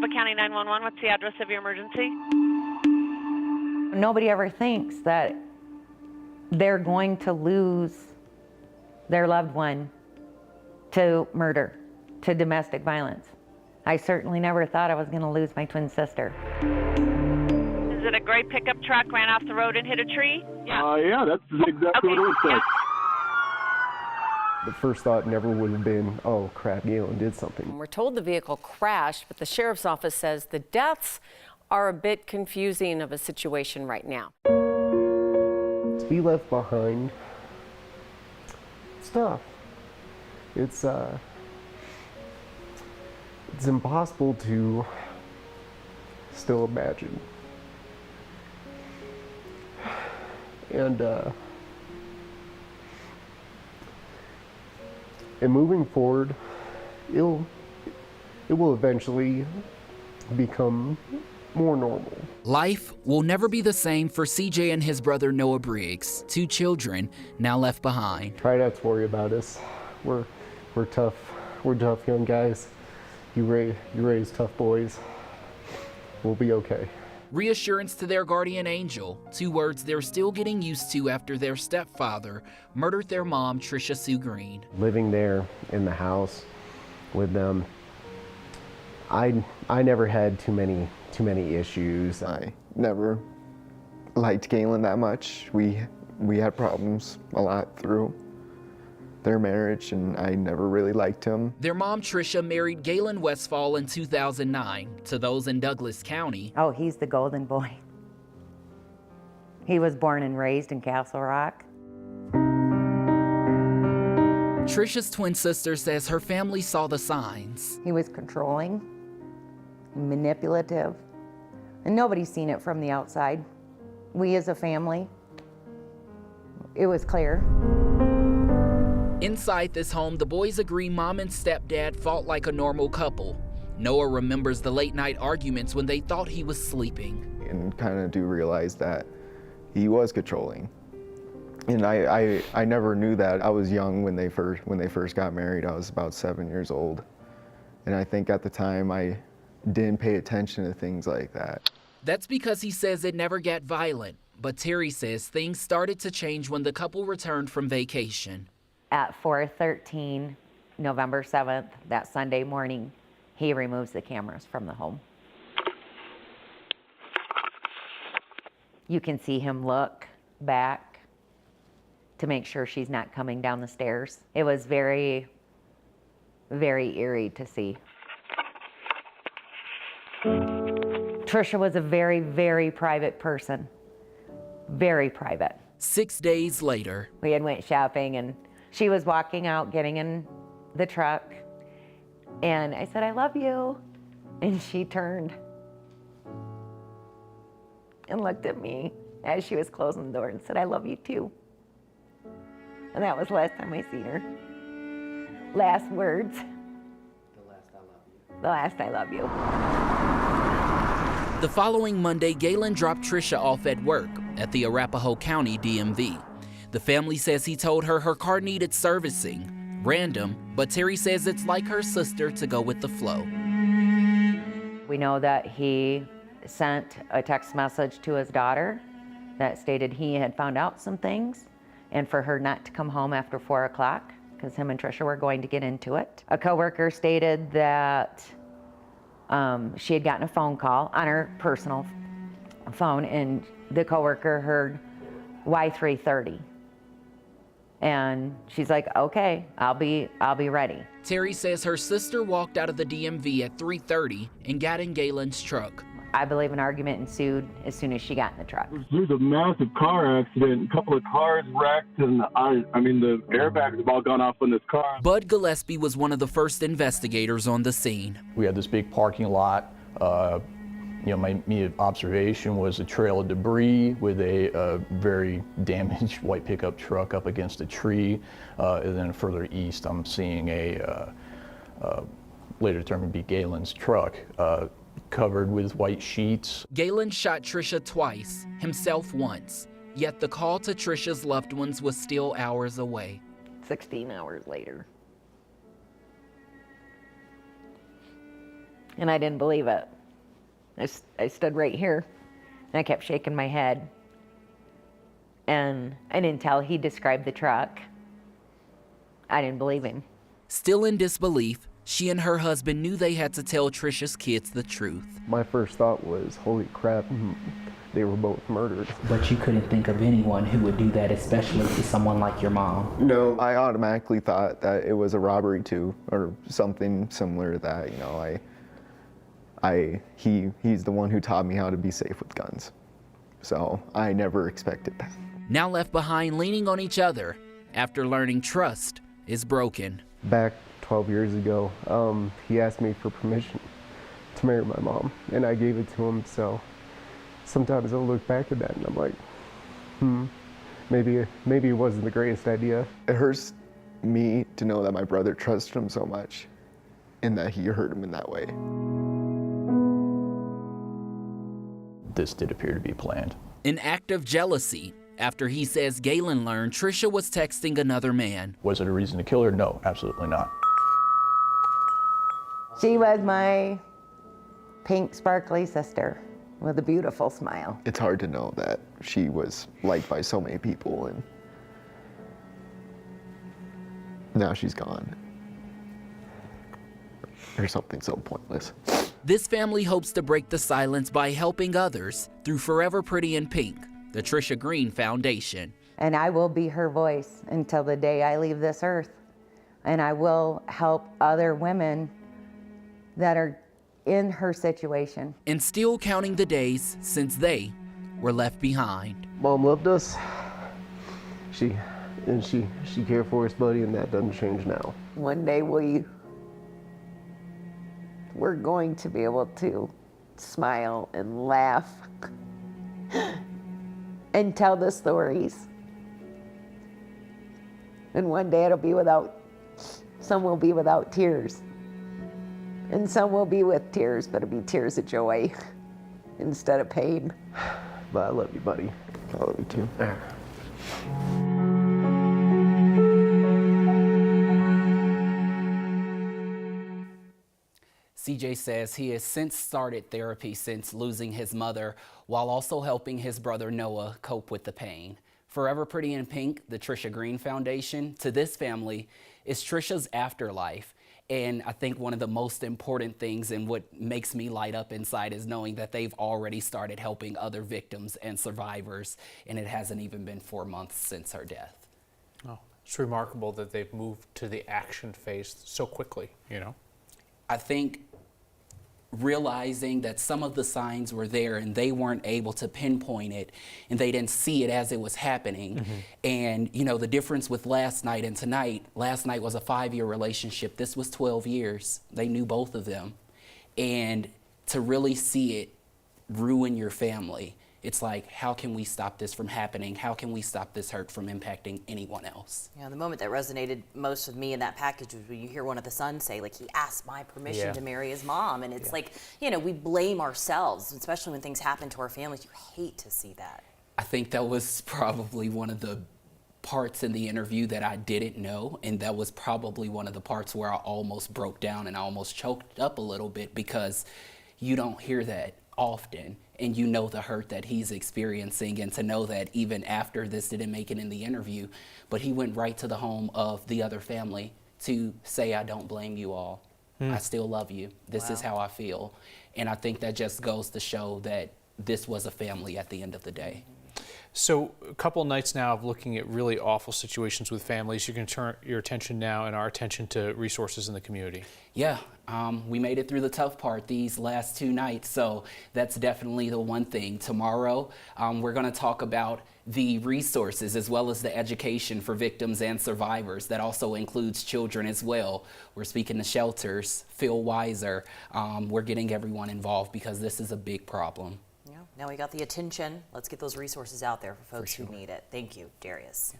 Arapahoe County 911, what's the address of your emergency? Nobody ever thinks that they're going to lose their loved one to murder, to domestic violence. I certainly never thought I was going to lose my twin sister. Is it a gray pickup truck ran off the road and hit a tree? Yeah, that's exactly what it looks like. The first thought never would have been, oh crap, Galen did something. We're told the vehicle crashed, but the sheriff's office says the deaths are a bit confusing of a situation right now. To be left behind, it's tough. It's impossible to still imagine. And moving forward, it will eventually become more normal. Life will never be the same for CJ and his brother Noah Briggs, 2 children now left behind. Try not to worry about us. We're tough. We're tough young guys. You raise tough boys. We'll be okay. Reassurance to their guardian angel, 2 words they're still getting used to after their stepfather murdered their mom, Tricia Sue Green. Living there in the house with them, I never had too many issues. I never liked Galen that much. We had problems a lot through their marriage, and I never really liked him. Their mom, Tricia, married Galen Westfall in 2009. To those in Douglas County, Oh, he's the golden boy. He was born and raised in Castle Rock. Tricia's twin sister says her family saw the signs. He was controlling, manipulative, and nobody's seen it from the outside. We as a family, it was clear. Inside this home, the boys agree mom and stepdad fought like a normal couple. Noah remembers the late-night arguments when they thought he was sleeping. And kind of do realize that he was controlling. And I never knew that. I was young when they first got married. I was about 7 years old. And I think at the time I didn't pay attention to things like that. That's because he says it never got violent. But Terry says things started to change when the couple returned from vacation. At 4:13, November 7th, that Sunday morning, he removes the cameras from the home. You can see him look back to make sure she's not coming down the stairs. It was very, very eerie to see. Tricia was a very, very private person. Very private. 6 days later, we had went shopping and she was walking out, getting in the truck, and I said, "I love you." And she turned and looked at me as she was closing the door and said, "I love you too." And that was the last time I seen her. Last words. The last I love you. The last I love you. the following Monday, Galen dropped Tricia off at work at the Arapahoe County DMV. The family says he told her her car needed servicing. Random, but Terry says it's like her sister to go with the flow. We know that he sent a text message to his daughter that stated he had found out some things and for her not to come home after 4 o'clock because him and Tricia were going to get into it. A coworker stated that she had gotten a phone call on her personal phone and the coworker heard Y330. And she's like, okay, I'll be ready. Terry says her sister walked out of the DMV at 3:30 and got in Galen's truck. I believe an argument ensued as soon as she got in the truck. There's a massive car accident, a couple of cars wrecked, and I mean the airbags have all gone off on this car. Bud Gillespie was one of the first investigators on the scene. We had this big parking lot. My immediate observation was a trail of debris with a very damaged white pickup truck up against a tree. And then further east, I'm seeing a later determined to be Galen's truck, covered with white sheets. Galen shot Tricia twice, himself once. Yet the call to Tricia's loved ones was still hours away. 16 hours later. And I didn't believe it. I stood right here and I kept shaking my head. And until he described the truck, I didn't believe him. Still in disbelief, she and her husband knew they had to tell Tricia's kids the truth. My first thought was, holy crap, they were both murdered. But you couldn't think of anyone who would do that, especially to someone like your mom. No, I automatically thought that it was a robbery too, or something similar to that. You know, he's the one who taught me how to be safe with guns. So I never expected that. Now left behind leaning on each other after learning trust is broken. Back 12 years ago, he asked me for permission to marry my mom, and I gave it to him. So sometimes I'll look back at that and I'm like, maybe it wasn't the greatest idea. It hurts me to know that my brother trusted him so much and that he hurt him in that way. This did appear to be planned. An act of jealousy after he says Galen learned Tricia was texting another man. Was it a reason to kill her? No, absolutely not. She was my pink, sparkly sister with a beautiful smile. It's hard to know that she was liked by so many people and now she's gone. Or something so pointless. This family hopes to break the silence by helping others through Forever Pretty in Pink, the Tricia Green Foundation. And I will be her voice until the day I leave this earth. And I will help other women that are in her situation. And still counting the days since they were left behind. Mom loved us. She cared for us, buddy, and that doesn't change now. One day we're going to be able to smile and laugh and tell the stories. And one day some will be without tears. And some will be with tears, but it'll be tears of joy instead of pain. But I love you, buddy. I love you too. CJ says he has since started therapy since losing his mother, while also helping his brother Noah cope with the pain. Forever Pretty in Pink, the Tricia Green Foundation, to this family is Tricia's afterlife. And I think one of the most important things and what makes me light up inside is knowing that they've already started helping other victims and survivors, and it hasn't even been 4 months since her death. Oh, it's remarkable that they've moved to the action phase so quickly, you know? I think realizing that some of the signs were there and they weren't able to pinpoint it and they didn't see it as it was happening. Mm-hmm. And you know, the difference with last night and tonight, last night was a 5-year relationship. This was 12 years. They knew both of them. And to really see it ruin your family, it's like, how can we stop this from happening? How can we stop this hurt from impacting anyone else? Yeah, the moment that resonated most with me in that package was when you hear one of the sons say, like, he asked my permission to marry his mom. And it's like, you know, we blame ourselves, especially when things happen to our families. You hate to see that. I think that was probably one of the parts in the interview that I didn't know, and that was probably one of the parts where I almost broke down and I almost choked up a little bit, because you don't hear that often, and you know the hurt that he's experiencing, and to know that even after this didn't make it in the interview, but he went right to the home of the other family to say, I don't blame you all. I still love you. This is how I feel. And I think that just goes to show that this was a family at the end of the day. So a couple nights now of looking at really awful situations with families, you can turn your attention now and our attention to resources in the community. Yeah, we made it through the tough part these last 2 nights, so that's definitely the one thing. Tomorrow, we're going to talk about the resources as well as the education for victims and survivors. That also includes children as well. We're speaking to shelters, Feel Wiser. We're getting everyone involved because this is a big problem. Now we got the attention. Let's get those resources out there for folks who need it. Thank you, Darius.